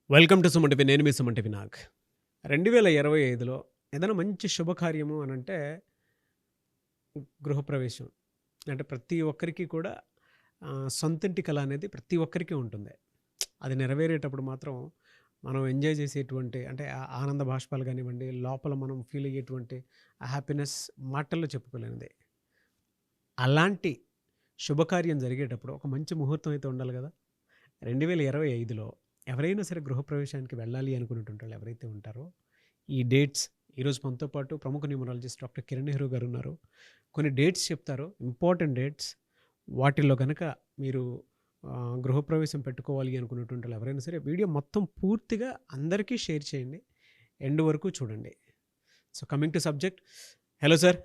Welcome to Suman TV. నేను మీ Suman TV Nag. 2025లో ఏదైనా మంచి శుభకార్యము అనంటే గృహప్రవేశం. అంటే ప్రతి ఒక్కరికి కూడా సొంతింటి కల అనేది ప్రతి ఒక్కరికి ఉంటుంది. అది నెరవేరేటప్పుడు మాత్రం మనం ఎంజాయ్ చేసేటువంటి అంటే ఆనంద బాష్పాలు గానివ్వండి, లోపల మనం ఫీల్ అయ్యేటువంటి ఆ హ్యాపీనెస్ మాటల్లో చెప్పుకోలేనిది. అలాంటి శుభకార్యం జరిగేటప్పుడు ఒక మంచి ముహూర్తం అయితే ఉండాలి గదా! 2025లో ఎవరైనా సరే గృహప్రవేశానికి వెళ్ళాలి అనుకునేటువంటి ఎవరైతే ఉంటారో, ఈ డేట్స్ ఈరోజు మనతో పాటు ప్రముఖ న్యూమరాలజిస్ట్ డాక్టర్ కిరణ్ నెహ్రూ గారు ఉన్నారు. కొన్ని డేట్స్ చెప్తారు, ఇంపార్టెంట్ డేట్స్. వాటిల్లో గనక మీరు గృహప్రవేశం పెట్టుకోవాలి అనుకునేటువంటి ఎవరైనా సరే వీడియో మొత్తం పూర్తిగా అందరికీ షేర్ చేయండి. ఎండ్ వరకు చూడండి. So coming to subject. Hello sir.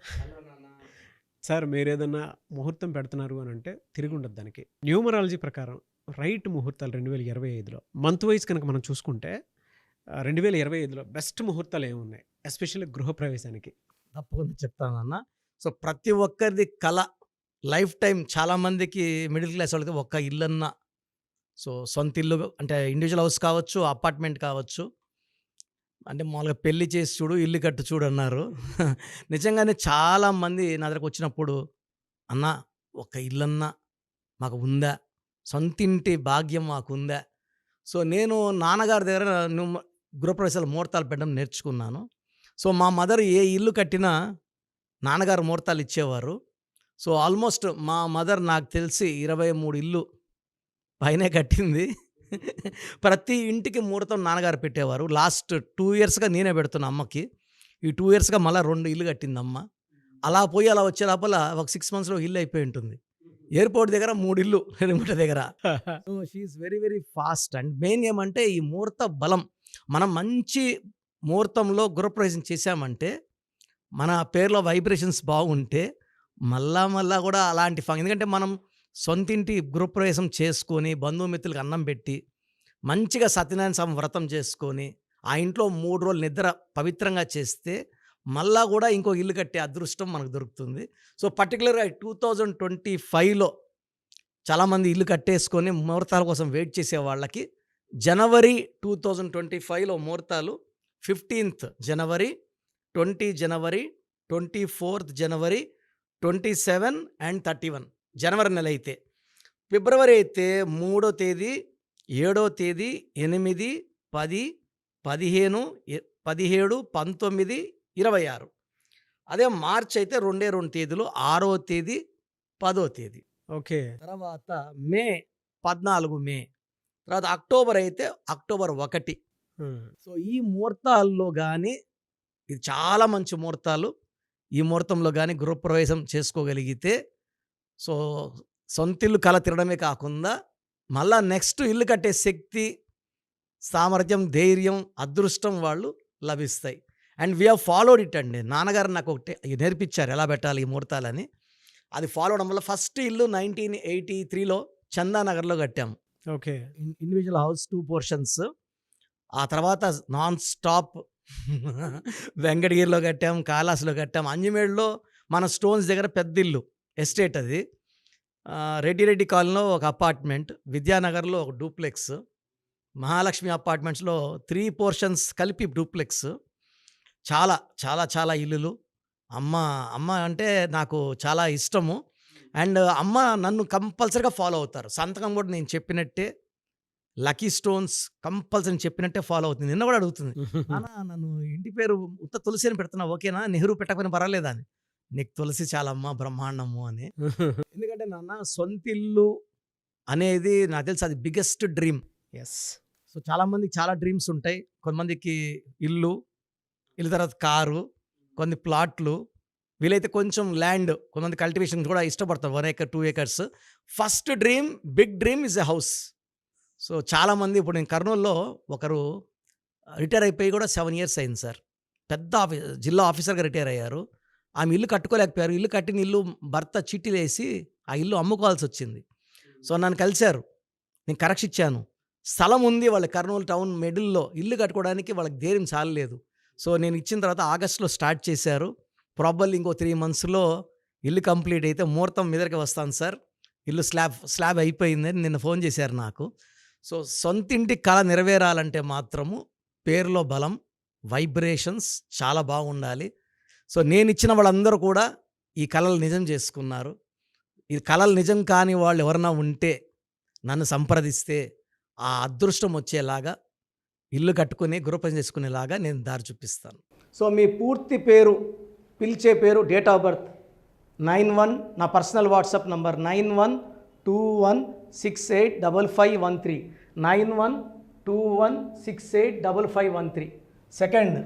Sir మీరేదన్నా ముహూర్తం పెడుతున్నారు అని అంటే తిరుగుండదు దానికి. న్యూమరాలజీ ప్రకారం రైట్ ముహూర్తాలు 2025లో మంత్ వైజ్ కనుక మనం చూసుకుంటే 2025లో బెస్ట్ ముహూర్తాలు ఏమున్నాయి, ఎస్పెషల్లీ గృహప్రవేశానికి? తప్పకుండా చెప్తానన్న. సో, ప్రతి ఒక్కరిది కల లైఫ్ టైం చాలామందికి మిడిల్ క్లాస్ వాళ్ళకి ఒక్క ఇల్లన్నా సొంత ఇల్లు అంటే ఇండివిజువల్ హౌస్ కావచ్చు, అపార్ట్మెంట్ కావచ్చు. అంటే మామూలుగా పెళ్లి చేసి చూడు, ఇల్లు కట్టు చూడు అన్నారు. నిజంగానే చాలామంది నా దగ్గరకు వచ్చినప్పుడు, "అన్న ఒక ఇల్లన్నా మాకు ఉందా? సొంతింటి భాగ్యం మాకుందా?" సో, నేను నాన్నగారి దగ్గర గృహప్రవేశాల ముహూర్తాలు పెట్టడం నేర్చుకున్నాను. సో, మా మదర్ ఏ ఇల్లు కట్టినా నాన్నగారు ముహూర్తాలు ఇచ్చేవారు. సో, ఆల్మోస్ట్ మా మదర్ నాకు తెలిసి 23 ఇల్లు పైనే కట్టింది. ప్రతి ఇంటికి ముహూర్తం నాన్నగారు పెట్టేవారు. లాస్ట్ 2 ఇయర్స్‌గా నేనే పెడుతున్నా అమ్మకి. ఈ 2 ఇయర్స్‌గా మళ్ళా 2 ఇల్లు కట్టిందమ్మ. అలా పోయి అలా వచ్చే లోపల ఒక 6 మంత్స్‌లో ఇల్లు అయిపోయి ఉంటుంది. ఎయిర్‌పోర్ట్ దగ్గర 3 ఇల్లు ఎనిమిట దగ్గర. So, she is very very fast. And main ఏమంటే ఈ ముహూర్త బలం. మనం మంచి ముహూర్తంలో గృహప్రవేశం చేశామంటే, మన పేరులో వైబ్రేషన్స్ బాగుంటే, మళ్ళా కూడా అలాంటి ఎందుకంటే మనం సొంతింటి గృహప్రవేశం చేసుకొని, బంధుమిత్రులకు అన్నం పెట్టి, మంచిగా సత్యనారాయణ స్వామి వ్రతం చేసుకొని, ఆ ఇంట్లో 3 రోజులు నిద్ర పవిత్రంగా చేస్తే, మళ్ళా కూడా ఇంకో ఇల్లు కట్టే అదృష్టం మనకు దొరుకుతుంది. సో, పర్టిక్యులర్‌గా 2025లో చాలామంది ఇల్లు కట్టేసుకొని ముహూర్తాల కోసం వెయిట్ చేసే వాళ్ళకి జనవరి 2025లో ముహూర్తాలు 15th January, 20 January, 24th January, 27 and 31 జనవరి నెల అయితే. ఫిబ్రవరి అయితే 3వ తేదీ, 7వ తేదీ, 8, 10, 15, 17, 19, 26. అదే మార్చ్ అయితే 2 తేదీలు, 6వ తేదీ, 10వ తేదీ. ఓకే. తర్వాత మే 14 మే. తర్వాత అక్టోబర్ అయితే అక్టోబర్ 1. సో, ఈ ముహూర్తాల్లో గానీ ఇది చాలా మంచి ముహూర్తాలు. ఈ ముహూర్తంలో గానీ గృహప్రవేశం చేసుకోగలిగితే సో, సొంతిల్లు కల తినడమే కాకుండా మళ్ళా నెక్స్ట్ ఇల్లు కట్టే శక్తి, సామర్థ్యం, ధైర్యం, అదృష్టం వాళ్ళు లభిస్తాయి. And we have followed it అండి. నాన్నగారు నాకు ఒకటి నేర్పించారు ఎలా పెట్టాలి ఈ ముహూర్తాలని. అది ఫాలో అవ్వడం వల్ల ఫస్ట్ ఇల్లు 1983లో చందానగర్‌లో కట్టాము. ఓకే. Individual house 2 portions. ఆ తర్వాత నాన్ స్టాప్ వెంకటగిరిలో కట్టాం, కాళహస్తిలో కట్టాం, అంజమేడులో మన స్టోన్స్ దగ్గర పెద్దిల్లు ఎస్టేట్ అది. రెడ్డి కాలనీలో ఒక అపార్ట్మెంట్, విద్యానగర్‌లో ఒక డూప్లెక్స్, మహాలక్ష్మి అపార్ట్మెంట్స్‌లో 3 పోర్షన్స్ కలిపి డూప్లెక్స్. చాలా, చాలా, చాలా ఇల్లులు. అమ్మ అంటే నాకు చాలా ఇష్టము. అండ్ అమ్మ నన్ను కంపల్సరీగా ఫాలో అవుతారు. సంతకం కూడా నేను చెప్పినట్టే, లక్కీ స్టోన్స్ కంపల్సరీ చెప్పినట్టే ఫాలో అవుతుంది. నిన్న కూడా అడుగుతుంది, "నాన్న నన్ను ఇంటి పేరు ఉత్త తులసి అని పెడుతున్నావు ఓకేనా? నెహ్రూ పెట్టకపోయినా పర్వాలేదా" అని. "నీకు తులసి చాలమ్మా బ్రహ్మాండము" అని. ఎందుకంటే నాన్న సొంతిల్లు అనేది నాకు తెలిసి అది బిగ్గెస్ట్ డ్రీమ్. యెస్. సో, చాలామందికి చాలా డ్రీమ్స్ ఉంటాయి. కొంతమందికి ఇల్లు తర్వాత కారు, కొన్ని ప్లాట్లు, వీలైతే కొంచెం ల్యాండ్, కొంతమంది కల్టివేషన్ కూడా ఇష్టపడతారు. 1 acre, 2 acres. First dream, big dream is a house. So, చాలామంది ఇప్పుడు నేను కర్నూలులో ఒకరు రిటైర్ అయిపోయి కూడా 7 ఇయర్స్ అయింది సార్. పెద్ద జిల్లా ఆఫీసర్‌గా రిటైర్ అయ్యారు. ఆమె ఇల్లు కట్టుకోలేకపోయారు. ఇల్లు కట్టిన ఇల్లు భర్త చీటీలేసి ఆ ఇల్లు అమ్ముకోవాల్సొచ్చింది. సో, నన్ను కలిసారు. నేను కరెక్షన్ ఇచ్చాను. స్థలం ఉంది వాళ్ళ కర్నూలు టౌన్ మిడిల్‌లో. ఇల్లు కట్టుకోవడానికి వాళ్ళకి ధైర్యం చాలలేదు. సో, నేను ఇచ్చిన తర్వాత ఆగస్ట్‌లో స్టార్ట్ చేశారు. ప్రాబబ్లీ ఇంకో 3 మంత్స్‌లో ఇల్లు కంప్లీట్ అయితే ముహూర్తం మీదకే వస్తాను సార్. ఇల్లు స్లాబ్ అయిపోయిందని నిన్న ఫోన్ చేశారు నాకు. సో సొంతింటి కళ నెరవేరాలంటే మాత్రము పేరులో బలం, వైబ్రేషన్స్ చాలా బాగుండాలి. సో నేనిచ్చిన వాళ్ళందరూ కూడా ఈ కలలు నిజం చేసుకున్నారు. ఈ కలలు నిజం కాని వాళ్ళు ఎవరన్నా ఉంటే నన్ను సంప్రదిస్తే ఆ అదృష్టం వచ్చేలాగా ఇల్లు కట్టుకుని గృహప్రవేశం చేసుకునేలాగా నేను దారి చూపిస్తాను. సో మీ పూర్తి పేరు, పిలిచే పేరు, డేట్ ఆఫ్ బర్త్ 91, నా పర్సనల్ వాట్సాప్ నంబర్ 9121685513, 9121685513. సెకండ్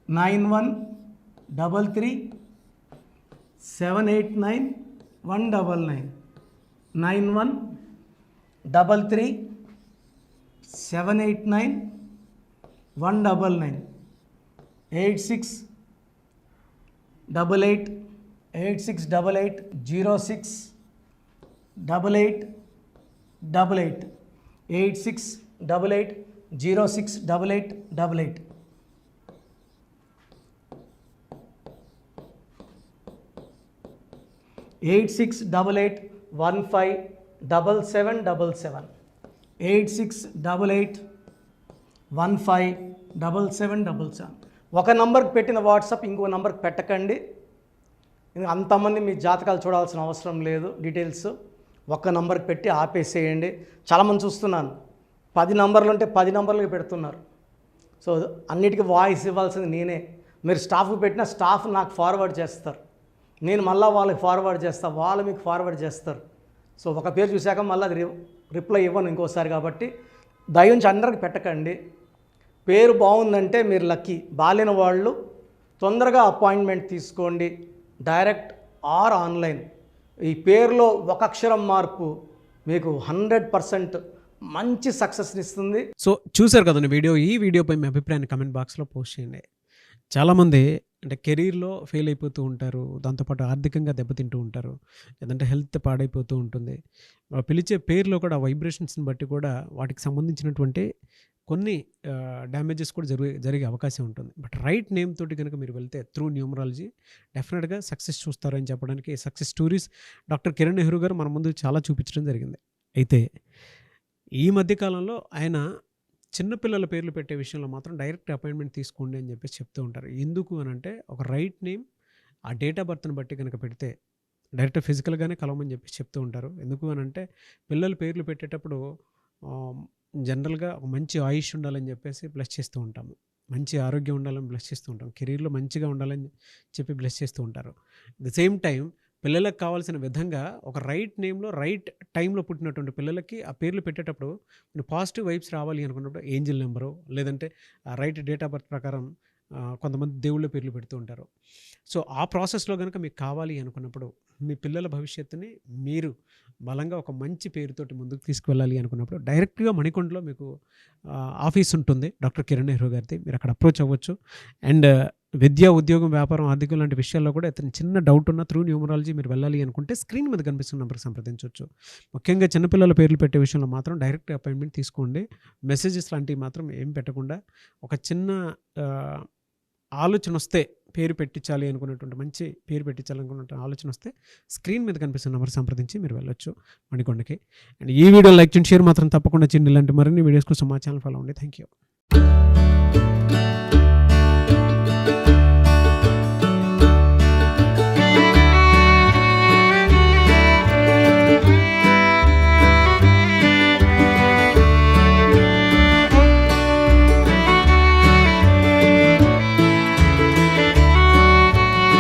9133789199, 9133789199, 868886880688, 8688068888. 8688157777, 8688157777. ఒక నంబర్కి పెట్టిన వాట్సాప్ ఇంకో నంబర్కి పెట్టకండి. అంతమంది మీ జాతకాలు చూడాల్సిన అవసరం లేదు. డీటెయిల్స్ ఒక్క నంబర్కి పెట్టి ఆపేసేయండి. చాలామంది చూస్తున్నాను 10 నంబర్లు ఉంటే 10 నంబర్లకి పెడుతున్నారు. సో అన్నిటికీ వాయిస్ ఇవ్వాల్సింది నేనే. మీరు స్టాఫ్కి పెట్టిన స్టాఫ్ నాకు ఫార్వర్డ్ చేస్తారు, నేను మళ్ళీ వాళ్ళకి ఫార్వర్డ్ చేస్తాను, వాళ్ళు మీకు ఫార్వర్డ్ చేస్తారు. సో ఒక పేరు చూశాక మళ్ళీ అది రిప్లై ఇవ్వను ఇంకోసారి. కాబట్టి దయించి అందరికి పెట్టకండి. పేరు బాగుందంటే మీరు లక్కీ. బాలేని వాళ్ళు తొందరగా అపాయింట్మెంట్ తీసుకోండి, డైరెక్ట్ ఆర్ ఆన్లైన్. ఈ పేరులో ఒక అక్షరం మార్పు మీకు 100% మంచి సక్సెస్ని ఇస్తుంది. సో చూశారు కదండి వీడియో. ఈ వీడియోపై మీ అభిప్రాయాన్ని కమెంట్ బాక్స్లో పోస్ట్ చేయండి. చాలామంది అంటే కెరీర్లో ఫెయిల్ అయిపోతూ ఉంటారు, దాంతోపాటు ఆర్థికంగా దెబ్బతింటూ ఉంటారు, లేదంటే హెల్త్ పాడైపోతూ ఉంటుంది. పిలిచే పేరులో కూడా వైబ్రేషన్స్ని బట్టి కూడా వాటికి సంబంధించినటువంటి కొన్ని డ్యామేజెస్ కూడా జరిగే అవకాశం ఉంటుంది. బట్ రైట్ నేమ్ తోటి కనుక మీరు వెళ్తే త్రూ న్యూమరాలజీ డెఫినెట్గా సక్సెస్ చూస్తారని చెప్పడానికి success stories doctor Kiran Nehru గారు మన ముందు చాలా చూపించడం జరిగింది. అయితే ఈ మధ్యకాలంలో ఆయన చిన్నపిల్లల పేర్లు పెట్టే విషయంలో మాత్రం డైరెక్ట్ అపాయింట్మెంట్ తీసుకోండి అని చెప్పేసి చెప్తూ ఉంటారు. ఎందుకు అని అంటే ఒక రైట్ నేమ్ ఆ డేట్ ఆఫ్ బర్త్ని బట్టి కనుక పెడితే డైరెక్ట్ ఫిజికల్గానే కలవమని చెప్పేసి చెప్తూ ఉంటారు. ఎందుకు అని అంటే పిల్లల పేర్లు పెట్టేటప్పుడు జనరల్గా ఒక మంచి ఆయుష్ ఉండాలని చెప్పేసి బ్లెస్ చేస్తూ ఉంటాము, మంచి ఆరోగ్యం ఉండాలని బ్లెస్ చేస్తూ ఉంటాం, కెరీర్లో మంచిగా ఉండాలని చెప్పి బ్లెస్ చేస్తూ ఉంటారు. ద సేమ్ టైం పిల్లలకు కావాల్సిన విధంగా ఒక రైట్ నేమ్లో రైట్ టైంలో పుట్టినటువంటి పిల్లలకి ఆ పేర్లు పెట్టేటప్పుడు పాజిటివ్ వైబ్స్ రావాలి అనుకున్నప్పుడు ఏంజిల్ నెంబరు లేదంటే రైట్ డేట్ ఆఫ్ బర్త్ ప్రకారం కొంతమంది దేవుళ్ళ పేర్లు పెడుతూ ఉంటారు. సో ఆ ప్రాసెస్లో కనుక మీకు కావాలి అనుకున్నప్పుడు మీ పిల్లల భవిష్యత్తుని మీరు బలంగా ఒక మంచి పేరుతోటి ముందుకు తీసుకువెళ్ళాలి అనుకున్నప్పుడు డైరెక్ట్గా మణికొండలో మీకు ఆఫీస్ ఉంటుంది డాక్టర్ కిరణ్ నెహ్రూ గారిది. మీరు అక్కడ అప్రోచ్ అవ్వచ్చు. అండ్ విద్య, ఉద్యోగం, వ్యాపారం, ఆర్థికం లాంటి విషయాల్లో కూడా అతను చిన్న డౌట్ ఉన్న త్రూ న్యూమరాలజీ మీరు వెళ్ళాలి అనుకుంటే స్క్రీన్ మీద కనిపిస్తున్న నెంబర్కి సంప్రదించవచ్చు. ముఖ్యంగా చిన్నపిల్లల పేర్లు పెట్టే విషయంలో మాత్రం డైరెక్ట్ అపాయింట్మెంట్ తీసుకోండి. మెసేజెస్ లాంటివి మాత్రం ఏం పెట్టకుండా ఒక చిన్న ఆలోచన వస్తే పేరు పెట్టించాలి అనుకున్నటువంటి మంచి పేరు పెట్టించాలనుకున్న ఆలోచన వస్తే స్క్రీన్ మీద కనిపిస్తున్న నెంబర్ సంప్రదించి మీరు వెళ్ళొచ్చు మణికొండకి. అండ్ ఈ వీడియో లైక్ చేయండి, షేర్ మాత్రం తప్పకుండా చేయండి. ఇలాంటి మరిన్ని వీడియోస్ కోసం మా ఛానల్ ఫాలో అవ్వండి. Thank you.